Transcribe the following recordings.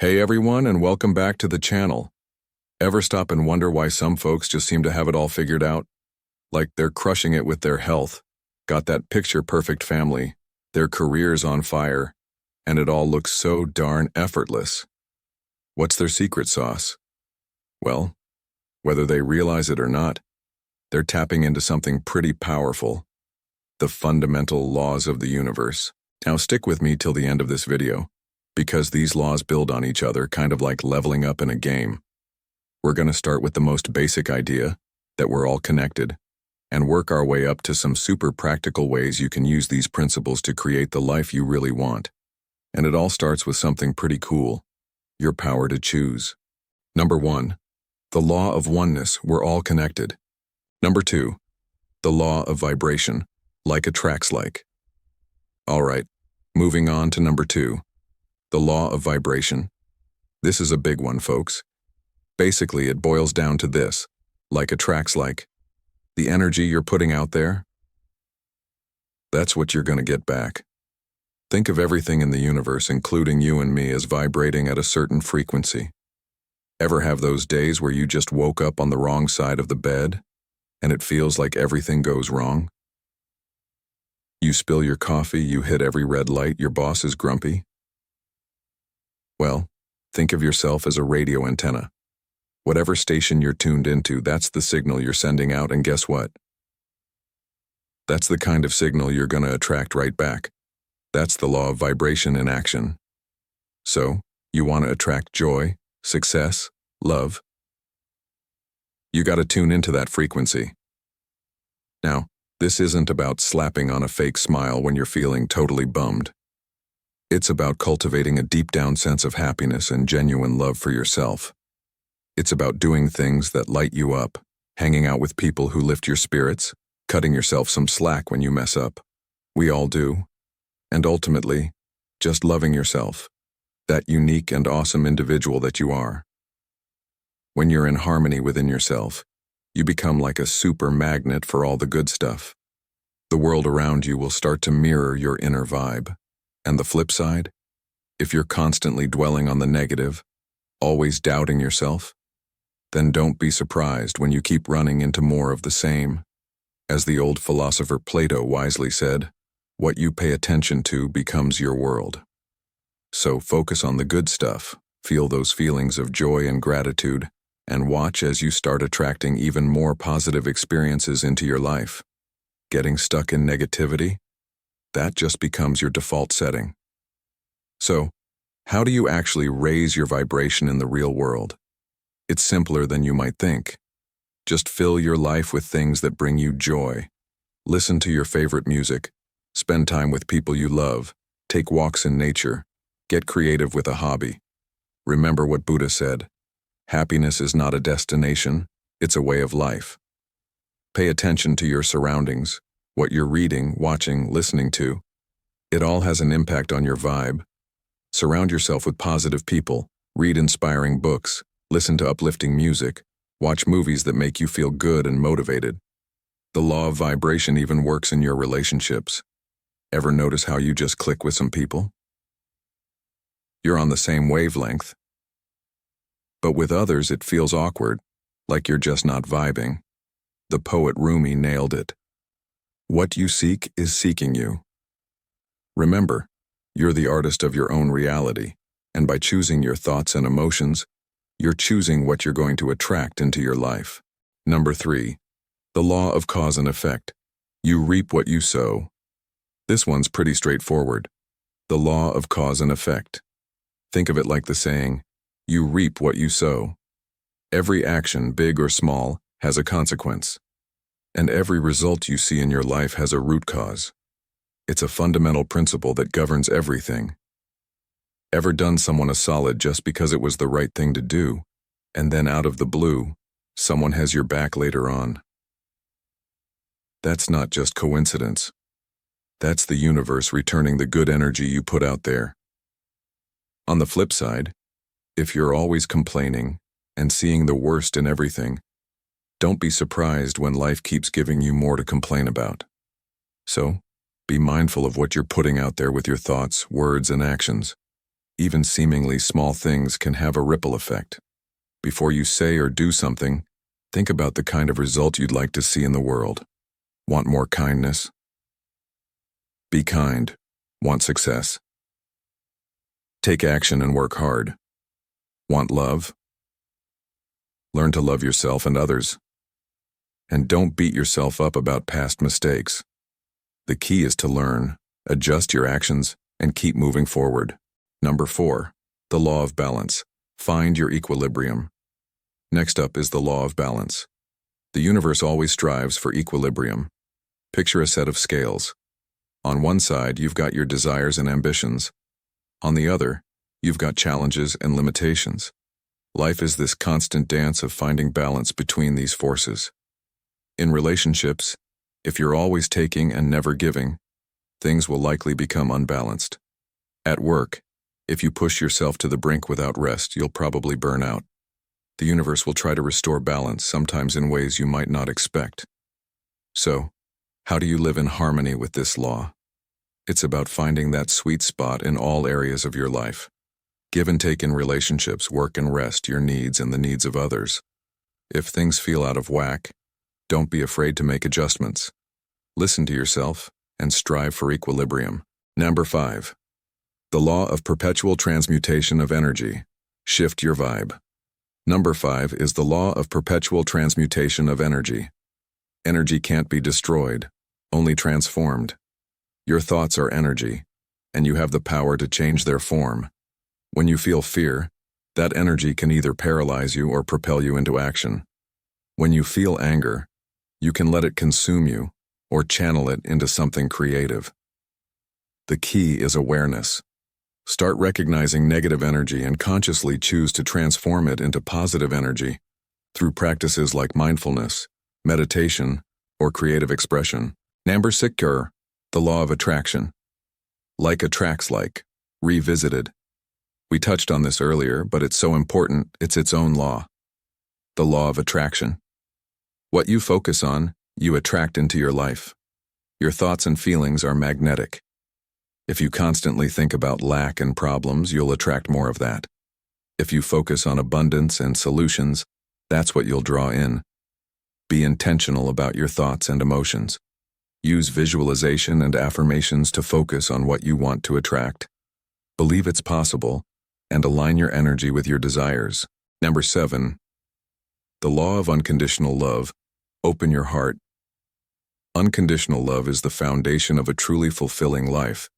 Hey everyone, and welcome back to the channel. Ever stop and wonder why some folks just seem to have it all figured out? Like they're crushing it with their health, got that picture-perfect family, their career's on fire, and it all looks so darn effortless. What's their secret sauce? Well, whether they realize it or not, they're tapping into something pretty powerful, the fundamental laws of the universe. Now stick with me till the end of this video, because these laws build on each other, kind of like leveling up in a game. We're going to start with the most basic idea, that we're all connected, and work our way up to some super practical ways you can use these principles to create the life you really want. And it all starts with something pretty cool, your power to choose. Number 1, the law of oneness, we're all connected. Number 2, the law of vibration, like attracts like. All right, moving on to number 2. The law of vibration. This is a big one, folks. Basically, it boils down to this, like attracts like. The energy you're putting out there, that's what you're going to get back. Think of everything in the universe, including you and me, as vibrating at a certain frequency. Ever have those days where you just woke up on the wrong side of the bed, and it feels like everything goes wrong? You spill your coffee, you hit every red light, your boss is grumpy. Well, think of yourself as a radio antenna. Whatever station you're tuned into, that's the signal you're sending out, and guess what? That's the kind of signal you're going to attract right back. That's the law of vibration in action. So, you want to attract joy, success, love? You got to tune into that frequency. Now, this isn't about slapping on a fake smile when you're feeling totally bummed. It's about cultivating a deep-down sense of happiness and genuine love for yourself. It's about doing things that light you up, hanging out with people who lift your spirits, cutting yourself some slack when you mess up. We all do. And ultimately, just loving yourself, that unique and awesome individual that you are. When you're in harmony within yourself, you become like a super magnet for all the good stuff. The world around you will start to mirror your inner vibe. And the flip side, if you're constantly dwelling on the negative, always doubting yourself, then don't be surprised when you keep running into more of the same. As the old philosopher Plato wisely said, what you pay attention to becomes your world. So focus on the good stuff, feel those feelings of joy and gratitude, and watch as you start attracting even more positive experiences into your life. Getting stuck in negativity? That just becomes your default setting. So, how do you actually raise your vibration in the real world? It's simpler than you might think. Just fill your life with things that bring you joy. Listen to your favorite music. Spend time with people you love. Take walks in nature. Get creative with a hobby. Remember what Buddha said. Happiness is not a destination, it's a way of life. Pay attention to your surroundings. What you're reading, watching, listening to. It all has an impact on your vibe. Surround yourself with positive people, read inspiring books, listen to uplifting music, watch movies that make you feel good and motivated. The law of vibration even works in your relationships. Ever notice how you just click with some people? You're on the same wavelength. But with others it feels awkward, like you're just not vibing. The poet Rumi nailed it. What you seek is seeking you. Remember, you're the artist of your own reality, and by choosing your thoughts and emotions, you're choosing what you're going to attract into your life. Number 3, the law of cause and effect. You reap what you sow. This one's pretty straightforward. The law of cause and effect. Think of it like the saying, you reap what you sow. Every action, big or small, has a consequence. And every result you see in your life has a root cause. It's a fundamental principle that governs everything. Ever done someone a solid just because it was the right thing to do, and then out of the blue, someone has your back later on? That's not just coincidence. That's the universe returning the good energy you put out there. On the flip side, if you're always complaining and seeing the worst in everything, don't be surprised when life keeps giving you more to complain about. So, be mindful of what you're putting out there with your thoughts, words, and actions. Even seemingly small things can have a ripple effect. Before you say or do something, think about the kind of result you'd like to see in the world. Want more kindness? Be kind. Want success? Take action and work hard. Want love? Learn to love yourself and others. And don't beat yourself up about past mistakes. The key is to learn, adjust your actions, and keep moving forward. Number 4, the law of balance. Find your equilibrium. Next up is the law of balance. The universe always strives for equilibrium. Picture a set of scales. On one side, you've got your desires and ambitions. On the other, you've got challenges and limitations. Life is this constant dance of finding balance between these forces. In relationships, if you're always taking and never giving, things will likely become unbalanced. At work, if you push yourself to the brink without rest, you'll probably burn out. The universe will try to restore balance, sometimes in ways you might not expect. So, how do you live in harmony with this law? It's about finding that sweet spot in all areas of your life. Give and take in relationships, work and rest, your needs and the needs of others. If things feel out of whack, don't be afraid to make adjustments. Listen to yourself and strive for equilibrium. Number 5. The law of perpetual transmutation of energy. Shift your vibe. Number 5 is the law of perpetual transmutation of energy. Energy can't be destroyed, only transformed. Your thoughts are energy, and you have the power to change their form. When you feel fear, that energy can either paralyze you or propel you into action. When you feel anger, you can let it consume you or channel it into something creative. The key is awareness. Start recognizing negative energy and consciously choose to transform it into positive energy through practices like mindfulness, meditation, or creative expression. Number 6, the law of attraction. Like attracts like, revisited. We touched on this earlier, but it's so important, it's its own law. The law of attraction. What you focus on, you attract into your life. Your thoughts and feelings are magnetic. If you constantly think about lack and problems, you'll attract more of that. If you focus on abundance and solutions, that's what you'll draw in. Be intentional about your thoughts and emotions. Use visualization and affirmations to focus on what you want to attract. Believe it's possible, and align your energy with your desires. Number 7. The law of unconditional love. Open your heart. Unconditional love is the foundation of a truly fulfilling life.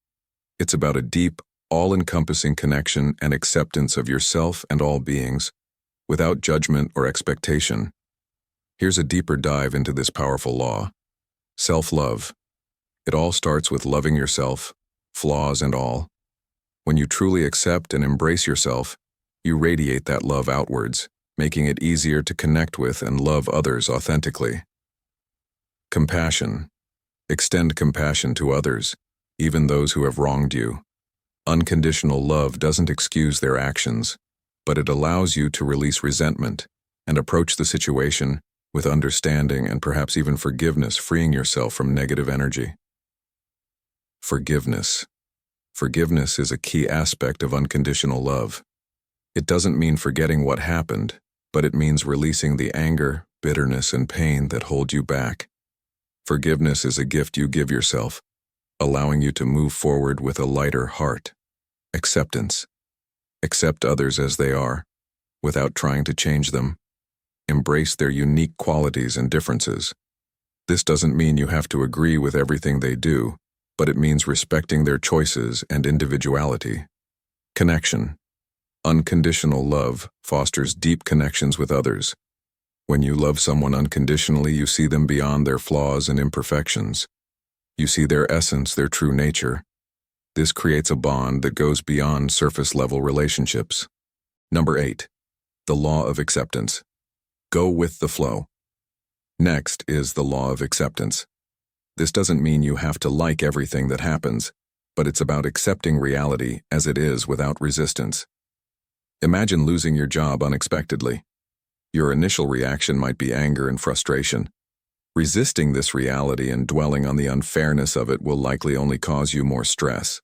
It's about a deep, all-encompassing connection and acceptance of yourself and all beings, without judgment or expectation. Here's a deeper dive into this powerful law. Self-love. It all starts with loving yourself, flaws and all. When you truly accept and embrace yourself, you radiate that love outwards, making it easier to connect with and love others authentically. Compassion. Extend compassion to others, even those who have wronged you. Unconditional love doesn't excuse their actions, but it allows you to release resentment and approach the situation with understanding and perhaps even forgiveness, freeing yourself from negative energy. Forgiveness. Forgiveness is a key aspect of unconditional love. It doesn't mean forgetting what happened, but it means releasing the anger, bitterness, and pain that hold you back. Forgiveness is a gift you give yourself, allowing you to move forward with a lighter heart. Acceptance. Accept others as they are, without trying to change them. Embrace their unique qualities and differences. This doesn't mean you have to agree with everything they do, but it means respecting their choices and individuality. Connection. Unconditional love fosters deep connections with others. When you love someone unconditionally, you see them beyond their flaws and imperfections. You see their essence, their true nature. This creates a bond that goes beyond surface-level relationships. Number 8. The law of acceptance. Go with the flow. Next is the law of acceptance. This doesn't mean you have to like everything that happens, but it's about accepting reality as it is without resistance. Imagine losing your job unexpectedly. Your initial reaction might be anger and frustration. Resisting this reality and dwelling on the unfairness of it will likely only cause you more stress.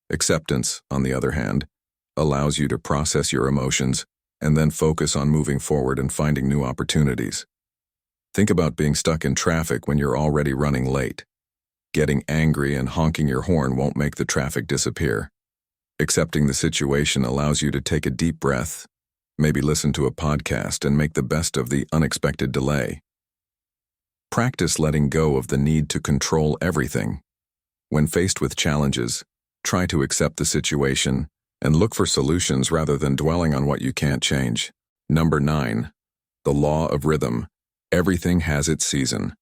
Acceptance, on the other hand, allows you to process your emotions and then focus on moving forward and finding new opportunities. Think about being stuck in traffic when you're already running late. Getting angry and honking your horn won't make the traffic disappear. Accepting the situation allows you to take a deep breath, maybe listen to a podcast, and make the best of the unexpected delay. Practice letting go of the need to control everything. When faced with challenges, try to accept the situation and look for solutions rather than dwelling on what you can't change. Number 9. The law of rhythm. Everything has its season.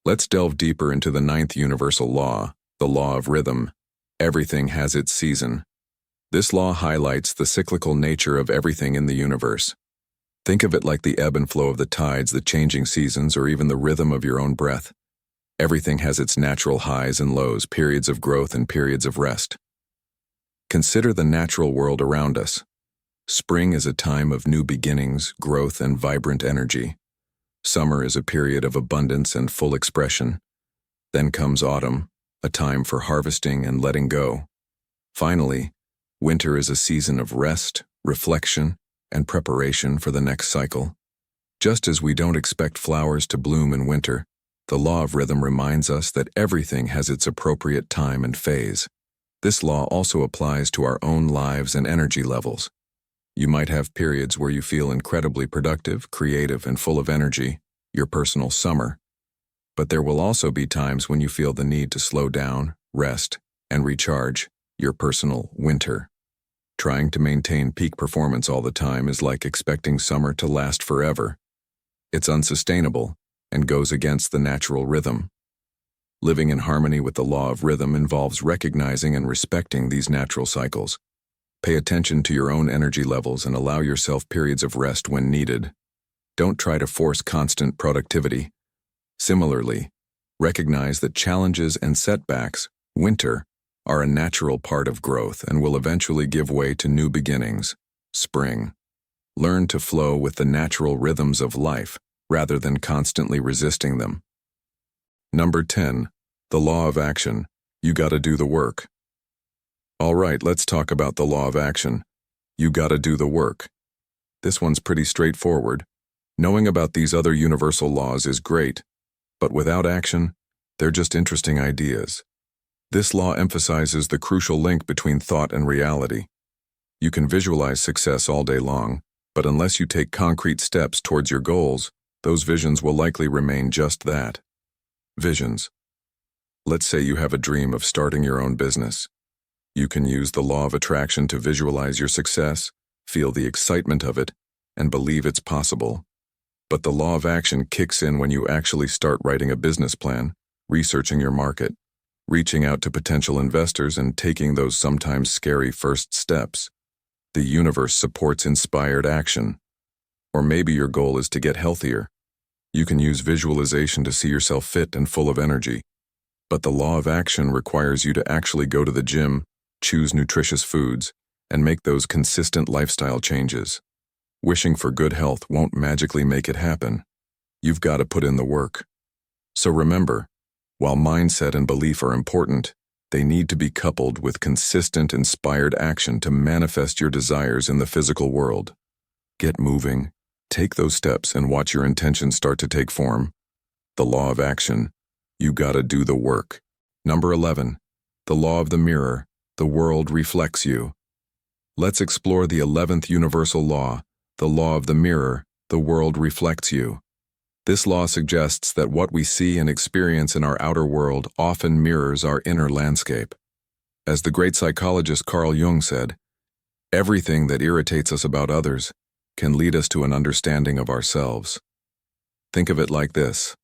Let's delve deeper into the 9th universal law, the law of rhythm. Everything has its season. This law highlights the cyclical nature of everything in the universe. Think of it like the ebb and flow of the tides, the changing seasons, or even the rhythm of your own breath. Everything has its natural highs and lows, periods of growth and periods of rest. Consider the natural world around us. Spring is a time of new beginnings, growth, and vibrant energy. Summer is a period of abundance and full expression. Then comes autumn, a time for harvesting and letting go. Finally, winter is a season of rest, reflection, and preparation for the next cycle. Just as we don't expect flowers to bloom in winter, the law of rhythm reminds us that everything has its appropriate time and phase. This law also applies to our own lives and energy levels. You might have periods where you feel incredibly productive, creative, and full of energy, your personal summer. But there will also be times when you feel the need to slow down, rest, and recharge, your personal winter. Trying to maintain peak performance all the time is like expecting summer to last forever. It's unsustainable and goes against the natural rhythm. Living in harmony with the law of rhythm involves recognizing and respecting these natural cycles. Pay attention to your own energy levels and allow yourself periods of rest when needed. Don't try to force constant productivity. Similarly, recognize that challenges and setbacks, winter, are a natural part of growth and will eventually give way to new beginnings, spring. Learn to flow with the natural rhythms of life rather than constantly resisting them. Number 10. The law of action. You gotta do the work. All right, let's talk about the law of action. You gotta do the work. This one's pretty straightforward. Knowing about these other universal laws is great, but without action, they're just interesting ideas. This law emphasizes the crucial link between thought and reality. You can visualize success all day long, but unless you take concrete steps towards your goals, those visions will likely remain just that. Visions. Let's say you have a dream of starting your own business. You can use the law of attraction to visualize your success, feel the excitement of it, and believe it's possible. But the law of action kicks in when you actually start writing a business plan, researching your market, reaching out to potential investors, and taking those sometimes scary first steps. The universe supports inspired action. Or maybe your goal is to get healthier. You can use visualization to see yourself fit and full of energy. But the law of action requires you to actually go to the gym, choose nutritious foods, and make those consistent lifestyle changes. Wishing for good health won't magically make it happen. You've got to put in the work. So remember, while mindset and belief are important, they need to be coupled with consistent, inspired action to manifest your desires in the physical world. Get moving, take those steps, and watch your intentions start to take form. The law of action. You gotta do the work. Number 11. The law of the mirror. The world reflects you. Let's explore the 11th universal law, the law of the mirror. The world reflects you. This law suggests that what we see and experience in our outer world often mirrors our inner landscape. As the great psychologist Carl Jung said, everything that irritates us about others can lead us to an understanding of ourselves. Think of it like this.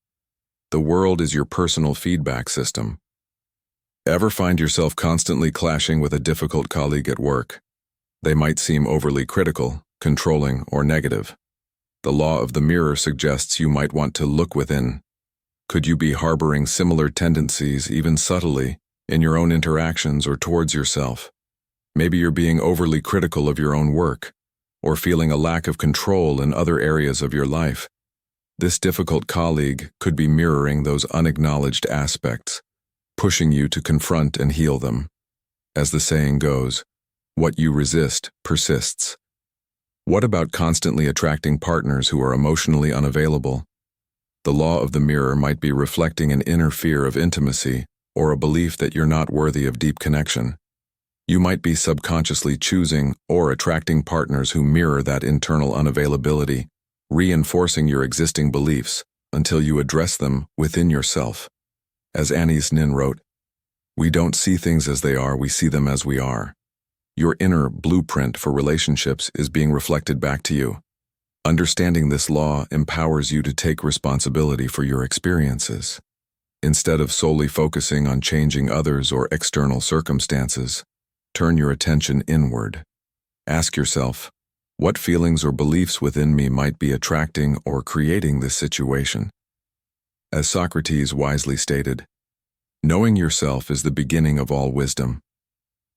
The world is your personal feedback system. Ever find yourself constantly clashing with a difficult colleague at work? They might seem overly critical, controlling, or negative. The law of the mirror suggests you might want to look within. Could you be harboring similar tendencies, even subtly, in your own interactions or towards yourself? Maybe you're being overly critical of your own work, or feeling a lack of control in other areas of your life. This difficult colleague could be mirroring those unacknowledged aspects, pushing you to confront and heal them. As the saying goes, What you resist persists. What about constantly attracting partners who are emotionally unavailable? The law of the mirror might be reflecting an inner fear of intimacy or a belief that you're not worthy of deep connection. You might be subconsciously choosing or attracting partners who mirror that internal unavailability, reinforcing your existing beliefs until you address them within yourself. As Anais Nin wrote, "We don't see things as they are, we see them as we are." Your inner blueprint for relationships is being reflected back to you. Understanding this law empowers you to take responsibility for your experiences. Instead of solely focusing on changing others or external circumstances, turn your attention inward. Ask yourself, what feelings or beliefs within me might be attracting or creating this situation? As Socrates wisely stated, knowing yourself is the beginning of all wisdom.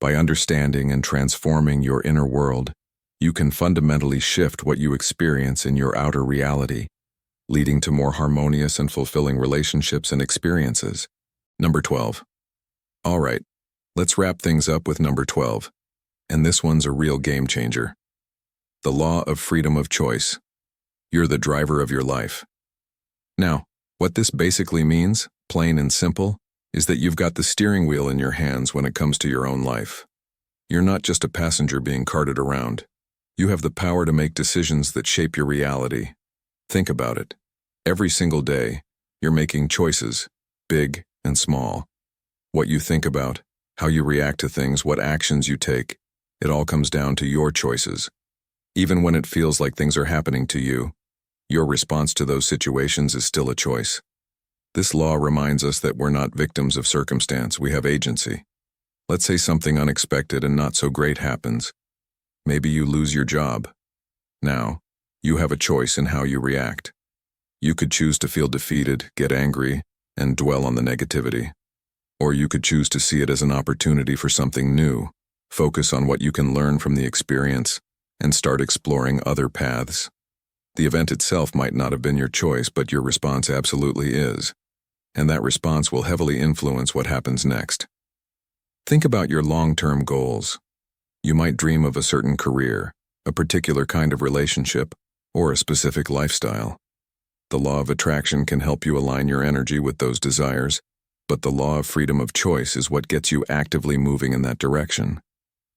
By understanding and transforming your inner world, you can fundamentally shift what you experience in your outer reality, leading to more harmonious and fulfilling relationships and experiences. Number 12. All right, let's wrap things up with number 12. And this one's a real game changer. The law of freedom of choice. You're the driver of your life. Now, what this basically means, plain and simple, is that you've got the steering wheel in your hands when it comes to your own life. You're not just a passenger being carted around. You have the power to make decisions that shape your reality. Think about it. Every single day, you're making choices, big and small. What you think about, how you react to things, what actions you take, it all comes down to your choices. Even when it feels like things are happening to you, your response to those situations is still a choice. This law reminds us that we're not victims of circumstance, we have agency. Let's say something unexpected and not so great happens. Maybe you lose your job. Now, you have a choice in how you react. You could choose to feel defeated, get angry, and dwell on the negativity. Or you could choose to see it as an opportunity for something new, focus on what you can learn from the experience, and start exploring other paths. The event itself might not have been your choice, but your response absolutely is. And that response will heavily influence what happens next. Think about your long-term goals. You might dream of a certain career, a particular kind of relationship, or a specific lifestyle. The law of attraction can help you align your energy with those desires, but the law of freedom of choice is what gets you actively moving in that direction.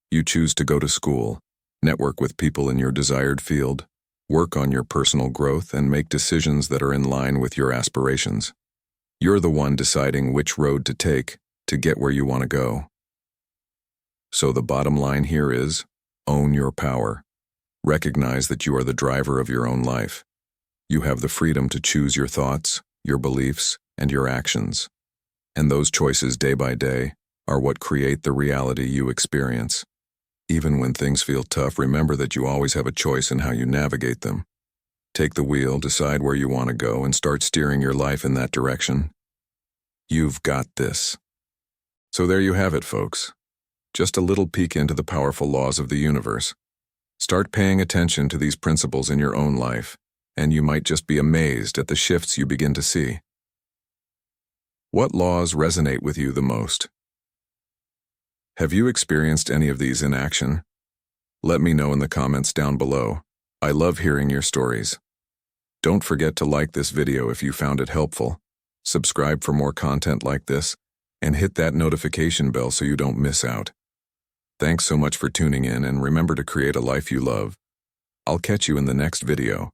You choose to go to school, network with people in your desired field, work on your personal growth, and make decisions that are in line with your aspirations. You're the one deciding which road to take to get where you want to go. So the bottom line here is, own your power. Recognize that you are the driver of your own life. You have the freedom to choose your thoughts, your beliefs, and your actions. And those choices day by day are what create the reality you experience. Even when things feel tough, remember that you always have a choice in how you navigate them. Take the wheel, decide where you want to go, and start steering your life in that direction. You've got this. So there you have it, folks. Just a little peek into the powerful laws of the universe. Start paying attention to these principles in your own life, and you might just be amazed at the shifts you begin to see. What laws resonate with you the most? Have you experienced any of these in action? Let me know in the comments down below. I love hearing your stories. Don't forget to like this video if you found it helpful, subscribe for more content like this, and hit that notification bell so you don't miss out. Thanks so much for tuning in, and remember to create a life you love. I'll catch you in the next video.